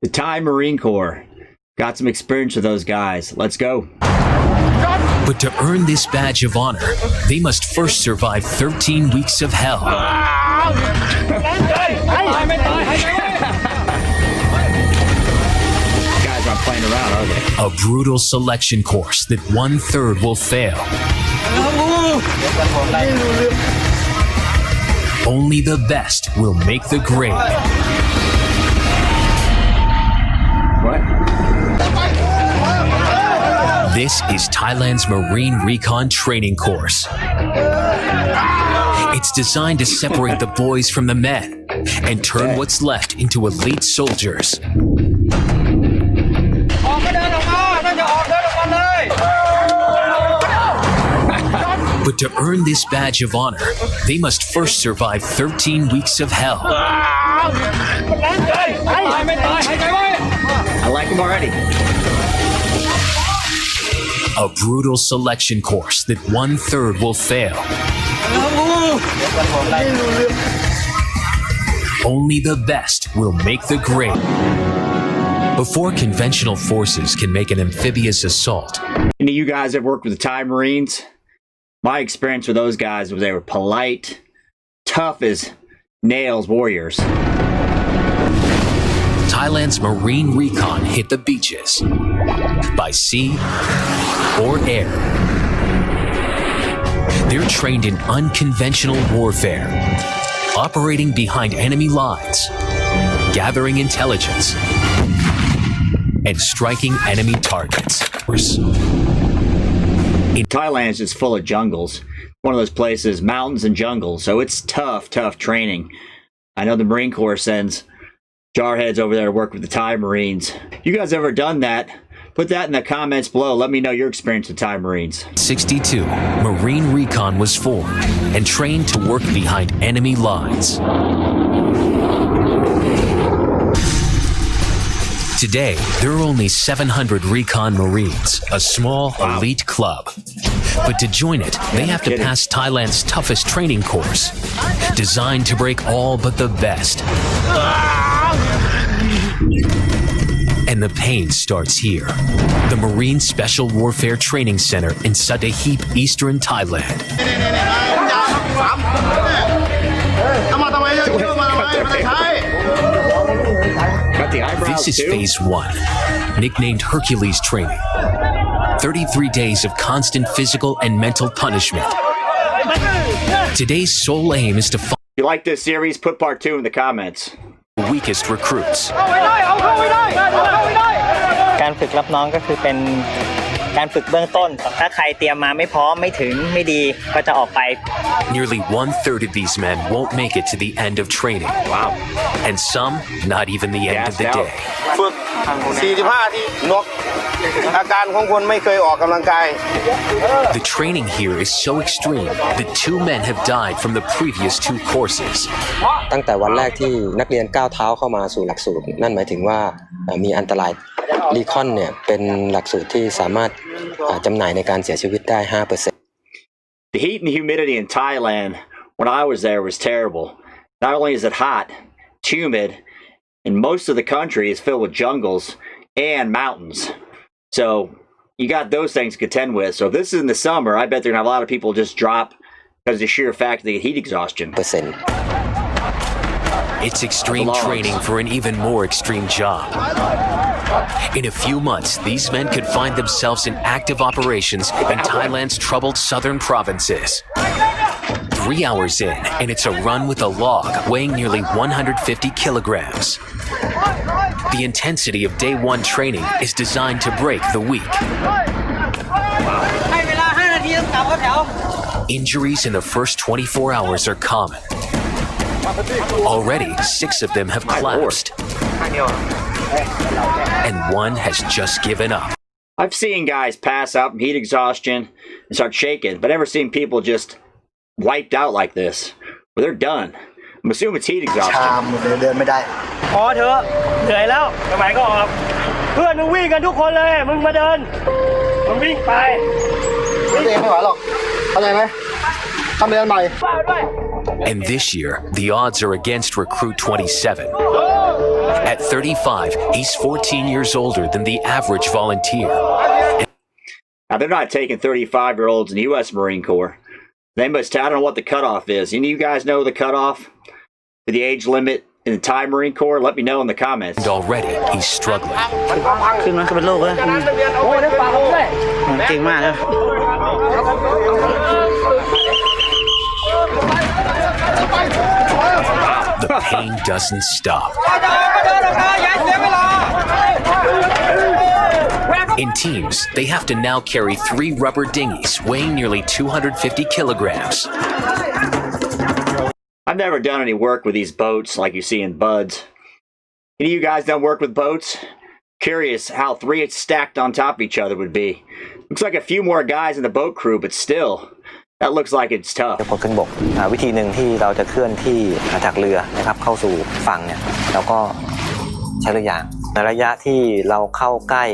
The Thai Marine Corps. Got some experience with those guys. Let's go. But to earn this badge of honor, they must first survive 13 weeks of hell. Guys aren't playing around, are they? A brutal selection course that 1/3 will fail. Only the best will make the grade. What? This is Thailand's Marine Recon training course. It's designed to separate the boys from the men and turn what's left into elite soldiers. But to earn this badge of honor, they must first survive 13 weeks of hell. I like them already. A brutal selection course that 1/3 will fail. Only the best will make the grade. Before conventional forces can make an amphibious assault. Any of you guys have worked with the Thai Marines? My experience with those guys was they were polite, tough as nails warriors. Thailand's Marine Recon hit the beaches by sea or air. They're trained in unconventional warfare, operating behind enemy lines, gathering intelligence, and striking enemy targets. Thailand is just full of jungles. One of those places, mountains and jungles. So it's tough training. I know the Marine Corps sends jarheads over there to work with the Thai Marines. You guys ever done that? Put that in the comments below. Let me know your experience with Thai Marines. 62, Marine Recon was formed and trained to work behind enemy lines. Today, there are only 700 Recon Marines, a small elite club. But to join it, they have to pass Thailand's toughest training course, designed to break all but the best. And the pain starts here. The Marine Special Warfare Training Center in Sattahip, Eastern Thailand. This is phase 1, nicknamed Hercules training. 33 days of constant physical and mental punishment. Today's sole aim is to find If you like this series, put part 2 in the comments. the weakest recruits. การฝึกรับน้องก็คือเป็นการฝึกเบื้องต้นถ้าใครเตรียมมาไม่พร้อมไม่ถึงไม่ดีก็จะออกไป Nearly 1/3 of these men won't make it to the end of training. Wow. And some, not even the end of the day. ฝึก 45 ที่นกอาการของคนไม่เคยออกกำลังกาย The training here is so extreme that 2 men have died from the previous 2 courses. ตั้งแต่วันแรกที่นักเรียนก้าวเท้าเข้ามาสู่หลักสูตรนั่นหมายถึงว่ามีอันตรายรีคอนเนี่ยเป็นหลักสูตรที่สามารถจำหน่ายในการเสียชีวิตได้ 5% The heat and the humidity in Thailand when I was there was terrible. Not only is it hot, it's humid, and most of the country is filled with jungles and mountains. So you got those things to contend with. So if this is in the summer, I bet there are going to have a lot of people just drop because of the sheer fact of the heat exhaustion. It's extreme training for an even more extreme job. In a few months, these men could find themselves in active operations in Thailand's troubled southern provinces. 3 hours in, and it's a run with a log weighing nearly 150 kilograms. The intensity of day 1 training is designed to break the weak. Injuries in the first 24 hours are common. Already, 6 of them have collapsed. And 1 has just given up. I've seen guys pass out from heat exhaustion and start shaking, but never seen people just wiped out like this, where they're done. I'm assuming it's heat exhaustion. พอเถอะเหนื่อยแล้วทำไมก็ออกเพื่อนมึงวิ่งกันทุกคนเลยมึงมาเดินมึงวิ่งไปตัวเองไม่ไหวหรอกเข้าใจไหมทำเรียนใหม่ And this year, the odds are against recruit 27. At 35, he's 14 years older than the average volunteer. Now, they're not taking 35-year-olds in the U.S. Marine Corps. They must, I don't know what the cutoff is. Any of you guys know the cutoff for the age limit in the Thai Marine Corps? Let me know in the comments. And already, he's struggling. ขึ้นมาเป็นโรคเลยโอ้ยได้ฟังด้วยเก่งมากครับ The pain doesn't stop. In teams, they have to now carry 3 rubber dinghies weighing nearly 250 kilograms. I've never done any work with these boats like you see in Buds. Any of you guys done work with boats? Curious how 3 stacked on top of each other would be. Looks like a few more guys in the boat crew, but still, that looks like it's tough. พอขึ้นบกวิธีหนึ่งที่เราจะเคลื่อนที่จากเรือนะครับเข้าสู่ฝั่งเนี่ยเราก็ใช้เรือยางในระยะที่เราเข้าใกล้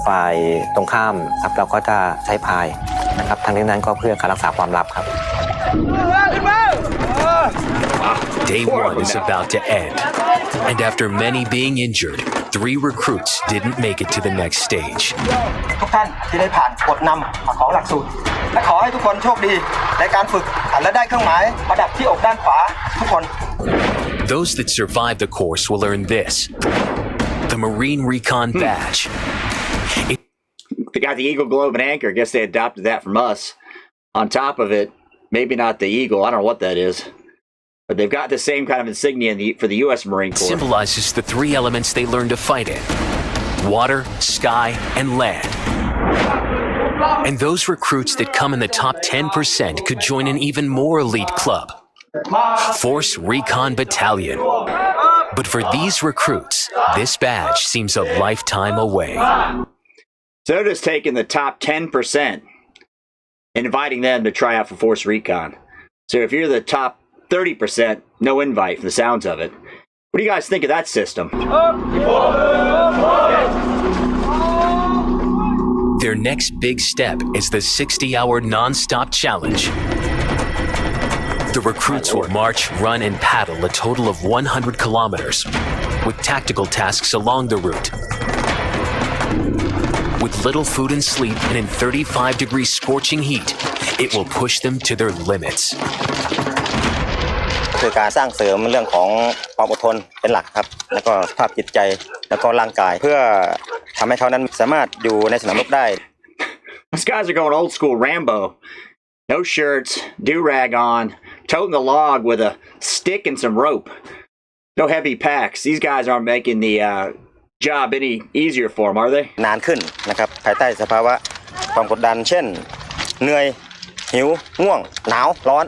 ฝ่ายตรงข้ามครับเราก็จะใช้พายนะครับทั้งนี้นั้นก็เพื่อการรักษาความลับครับ Day 1 is about to end. And after many being injured, 3 recruits didn't make it to the next stage. ทุกท่านที่ได้ผ่านกฎนำของหลักสูตรและขอให้ทุกคนโชคดีในการฝึกและได้เครื่องหมายประดับที่อกด้านขวาทุกคน Those that survive the course will earn this, the Marine Recon badge. They got the Eagle Globe and Anchor. I guess they adopted that from us. On top of it, maybe not the Eagle. I don't know what that is. But they've got the same kind of insignia for the U.S. Marine Corps. It symbolizes the 3 elements they learned to fight in: water, sky, and land. And those recruits that come in the top 10% could join an even more elite club, Force Recon Battalion. But for these recruits, this badge seems a lifetime away. So they're just taking the top 10% and inviting them to try out for Force Recon. So if you're the top 30%, no invite from the sounds of it. What do you guys think of that system? Their next big step is the 60-hour non-stop challenge. The recruits will march, run, and paddle a total of 100 kilometers, with tactical tasks along the route. With little food and sleep and in 35-degree scorching heat, it will push them to their limits. คือการสร้างเสริมเรื่องของความอดทนเป็นหลักครับแล้วก็สภาพจิตใจแล้วก็ร่างกายเพื่อทำให้เขานั้นสามารถอยู่ในสนามรบได้ These guys are going old school Rambo. No shirts, do-rag on, toting the log with a stick and some rope. No heavy packs. These guys aren't making the job any easier for them, are they? นานขึ้นนะครับภายใต้สภาวะความกดดันเช่นเหนื่อยหิวง่วงหนาวร้อน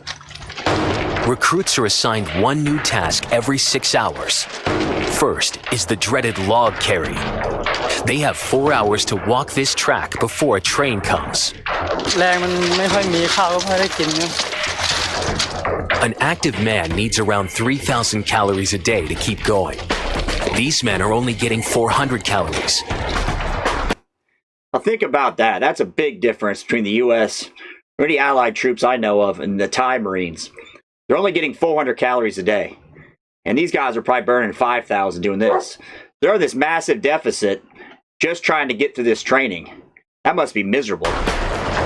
Recruits are assigned one new task every 6 hours. First is the dreaded log carry. They have 4 hours to walk this track before a train comes. แรงมันไม่ค่อยมีข้าวก็ไม่ได้กิน An active man needs around 3,000 calories a day to keep going. These men are only getting 400 calories. Now think about that. That's a big difference between the U.S. or any allied troops I know of and the Thai Marines. They're only getting 400 calories a day. And these guys are probably burning 5,000 doing this. They're in this massive deficit just trying to get through this training. That must be miserable.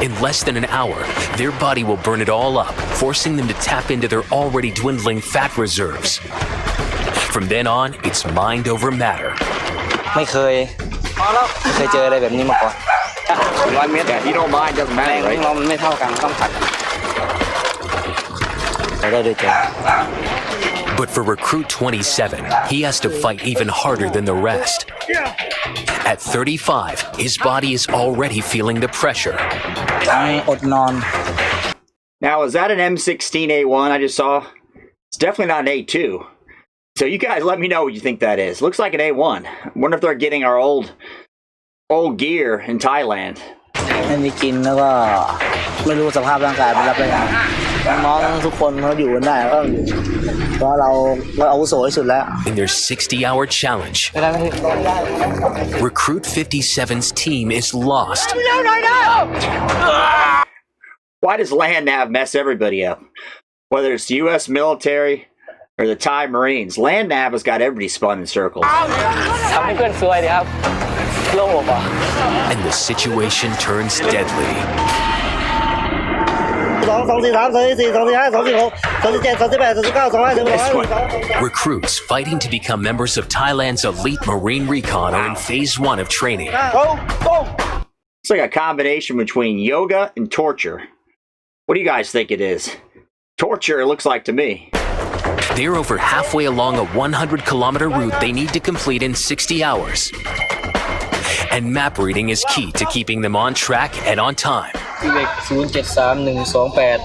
In less than an hour, their body will burn it all up, forcing them to tap into their already dwindling fat reserves. From then on, it's mind over matter. ไม่เคยเจออะไรแบบนี้มาก่อน Yeah, if you don't mind, doesn't matter, right? เรามันไม่เท่ากันต้องผัดเราได้ด้วยใจ But for Recruit 27, he has to fight even harder than the rest. At 35, his body is already feeling the pressure. อดนอน Now, is that an M16A1 I just saw? It's definitely not an A2. So you guys let me know what you think that is. Looks like an A1. Wonder if they're getting our old gear in Thailand. ไม่มีกินแล้วก็ไม่รู้สภาพร่างกายเป็นรับได้ยังน้องทุกคนเขาอยู่กันได้ก็เพราะเราอาวุโสที่สุดแล้ว In their 60-hour challenge, Recruit 57's team is lost. Why does land nav mess everybody up? Whether it's the U.S. military or the Thai Marines? Land nav has got everybody spun in circles. ทำให้เพื่อนซวยดีครับโลภอ่ะ And the situation turns deadly. 2 4 3 2 4 2 4 5 2 6 2 7 2 8 2 9 2 10 This one, recruits fighting to become members of Thailand's elite Marine Recon are in phase 1 of training. It's like a combination between yoga and torture. What do you guys think it is? Torture, it looks like to me. They're over halfway along a 100-kilometer route they need to complete in 60 hours. And map reading is key to keeping them on track and on time. เลข073128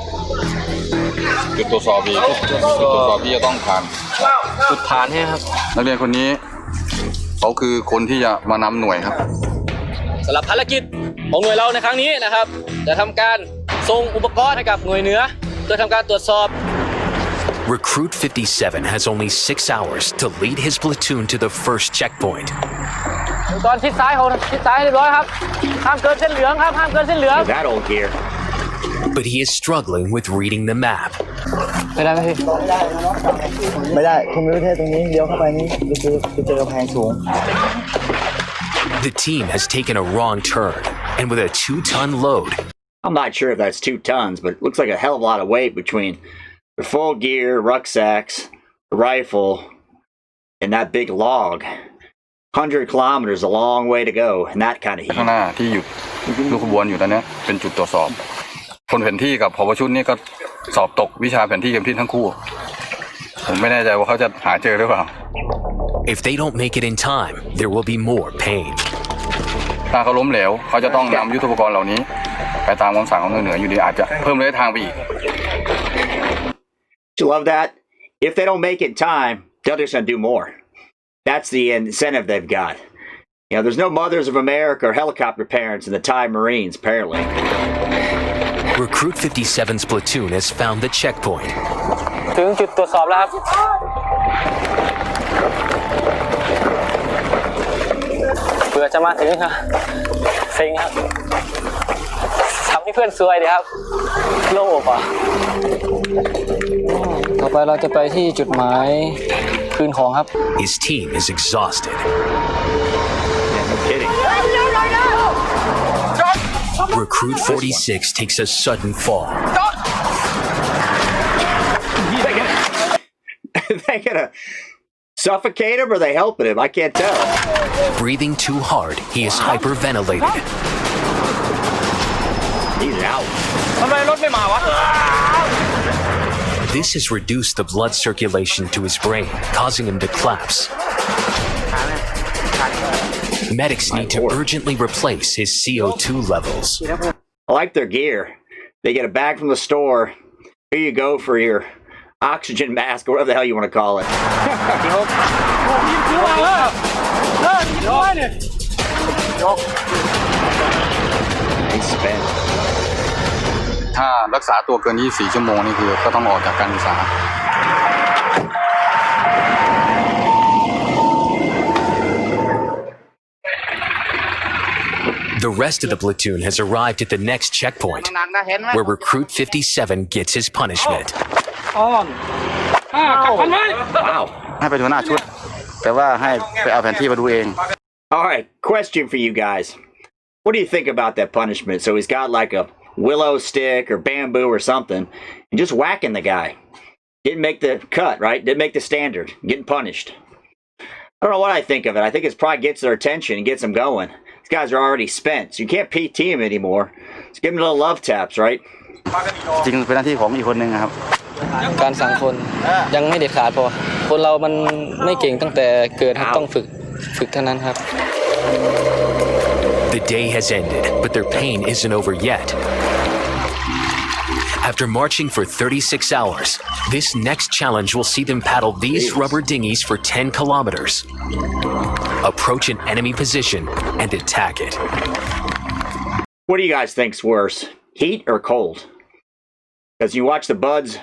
จุดตรวจสอบอีกจุดตรวจสอบที่จะต้องผ่าน จุดผ่านให้ครับ นักเรียนคนนี้เขาคือคนที่จะมานำหน่วยครับ สำหรับภารกิจของหน่วยเราในครั้งนี้นะครับจะทำการส่งอุปกรณ์ให้กับหน่วยเหนือเพื่อทำการตรวจสอบ Recruit 57 has only 6 hours to lead his platoon to the first checkpoint. ตอนชิดซ้ายของชิดซ้ายเรียบร้อยครับห้ามเกินเส้นเหลืองครับห้ามเกินเส้นเหลือง That old gear. But he is struggling with reading the map. ไม่ได้ไหมพี่ไม่ได้คุณไม่รู้เทศตรงนี้เลี้ยวเข้าไปนี้จะเจอกำแพงสูง The team has taken a wrong turn, and with a 2-ton load, I'm not sure if that's 2 tons, but it looks like a hell of a lot of weight between the full gear, rucksacks, the rifle, and that big log. 100 kilometers, a long way to go, and that kind of heat. ข้างหน้าที่หยุดลูกขบวนอยู่ตอนนี้เป็นจุดตรวจสอบคนแผนที่กับผบชุดนี่ก็สอบตกวิชาแผนที่เข็มทิศทั้งคู่ผมไม่แน่ใจว่าเขาจะหาเจอหรือเปล่า if they don't make it in time, there will be more pain. ถ้าเขาล้มเหลวเขาจะต้องนำยุทโธปกรณ์เหล่านี้ไปตามคำสั่งของเหนืออยู่ดีอาจจะเพิ่มระยะทางไปอีก You love that? If they don't make it in time, they're just going to do more. That's the incentive they've got. You know, there's no Mothers of America or helicopter parents in the Thai Marines, apparently. Recruit 57's platoon has found the checkpoint. ถึงจุดตรวจสอบแล้วครับเผื่อจะมาถึงครับเซ็งครับทำให้เพื่อนซวยดีครับโลภอ่ะต่อไปเราจะไปที่จุดหมายคืนของครับ His team is exhausted. No kidding. Recruit 46 takes a sudden fall. They gonna suffocate him or are they helping him? I can't tell. Breathing too hard, he is hyperventilated. He's out. ทำไมรถไม่มาวะ This has reduced the blood circulation to his brain, causing him to collapse. Medics need to urgently replace his CO2 levels. I like their gear. They get a bag from the store. Here you go for your oxygen mask or whatever the hell you want to call it. They spent. ถ้ารักษาตัวเกิน24ชั่วโมงนี่คือก็ต้องออกจากการศึกษา The rest of the platoon has arrived at the next checkpoint, where Recruit 57 gets his punishment. Wow. ให้ไปดูหน้าชุดแต่ว่าให้ไปเอาแผนที่มาดูเอง All right, question for you guys. What do you think about that punishment? So he's got like a willow stick or bamboo or something and just whacking the guy. Didn't make the cut, right? Didn't make the standard. Getting punished. I don't know what I think of it. I think it probably gets their attention and gets them going. These guys are already spent, so you can't PT him anymore. Just give him a little love taps, right? จริงเป็นหน้าที่ของอีกคนนึงครับ การสั่งคนยังไม่เด็ดขาดพอคนเรามันไม่เก่งตั้งแต่เกิดครับต้องฝึกเท่านั้นครับ The day has ended, but their pain isn't over yet. After marching for 36 hours, this next challenge will see them paddle these rubber dinghies for 10 kilometers, approach an enemy position, and attack it. What do you guys think's worse, heat or cold? Because you watch the Buds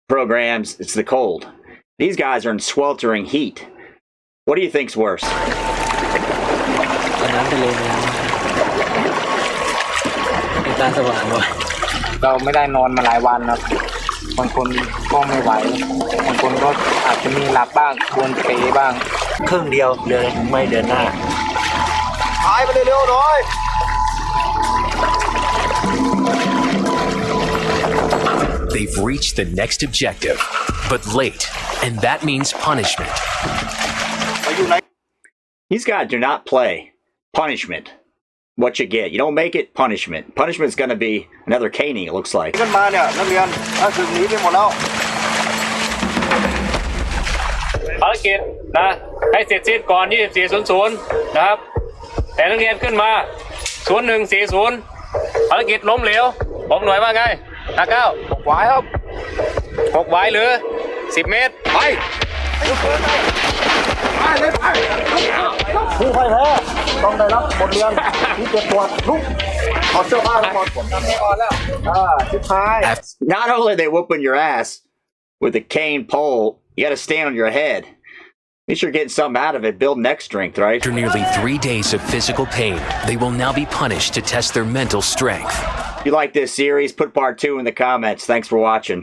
programs, it's the cold. These guys are in sweltering heat. What do you think's worse? น้ำทะเลตาสว่างว่ะเราไม่ได้นอนมาหลายวันครับ บางคนก็ไม่ไหวบางคนก็อาจจะมีหลับบ้างบวนเป๋บ้างครึ่งเดียวเดินไม่เดินหน้า หายไปเร็วๆหน่อย They've reached the next objective, but late, and that means punishment. He's got do not play. Punishment. What you get. You don't make it, punishment. Punishment's going to be another caning, it looks like. ขึ้นมาเนี่ยนักเรียนถ้าถึงหนีไปหมดแล้ว ภารกิจนะให้เสร็จสิ้นก่อน 24:00 นะครับ แต่นักเรียนขึ้นมา 01:40 ภารกิจล้มเหลวผมหน่วยว่าไง59 6 หวายครับ 6 หวายหรือ 10 เมตร ไป ผู้พ่ายแพ้ต้องได้รับบทเรียนที่เจ็บปวดลุกถอดเสื้อผ้าทั้งหมดสุดท้าย Not only are they whooping your ass with a cane pole, you got to stand on your head. At least you're getting something out of it. Build neck strength, right? After nearly 3 days of physical pain, they will now be punished to test their mental strength. If you like this series, put part 2 in the comments. Thanks for watching.